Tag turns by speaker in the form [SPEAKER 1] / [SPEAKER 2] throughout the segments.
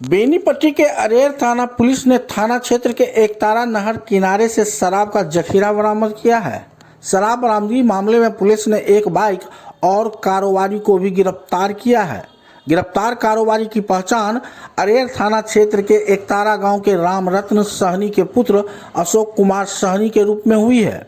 [SPEAKER 1] बेनीपट्टी के अरेर थाना पुलिस ने थाना क्षेत्र के एकतारा नहर किनारे से शराब का जखीरा बरामद किया है। शराब बरामदगी मामले में पुलिस ने एक बाइक और कारोबारी को भी गिरफ्तार किया है। गिरफ्तार कारोबारी की पहचान अरेर थाना क्षेत्र के एकतारा गांव के राम रत्न सहनी के पुत्र अशोक कुमार सहनी के रूप में हुई है।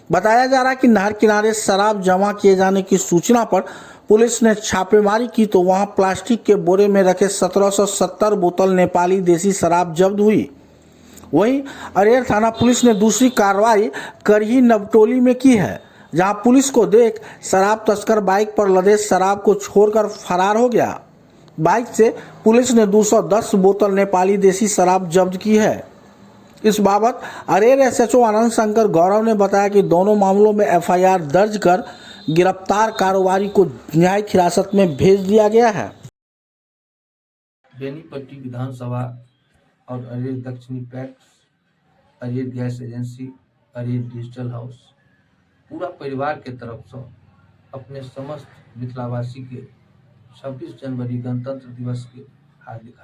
[SPEAKER 1] बताया जा रहा है कि नहर किनारे शराब जमा किए जाने की सूचना पर पुलिस ने छापेमारी की तो वहां प्लास्टिक के बोरे में रखे 1770 बोतल नेपाली देसी शराब जब्त हुई। वहीं अरेर थाना पुलिस ने दूसरी कार्रवाई करही नवटोली में की है, जहां पुलिस को देख शराब तस्कर बाइक पर लदे शराब को छोड़कर फरार हो गया। बाइक से पुलिस ने 210 बोतल नेपाली देसी शराब जब्त की है। इस बाबत अरेर एसएचओ आनंद शंकर गौरव ने बताया कि दोनों मामलों में एफआईआर दर्ज कर गिरफ्तार कारोबारी को न्यायिक हिरासत में भेज दिया गया है।
[SPEAKER 2] बेनीपट्टी विधानसभा और अरेर दक्षिणी पैक्स, अरेर गैस एजेंसी, अरेर डिजिटल हाउस पूरा परिवार के तरफ से अपने समस्त मिथिलावासी के 26 जनवरी गणतंत्र दिवस के हार्दिक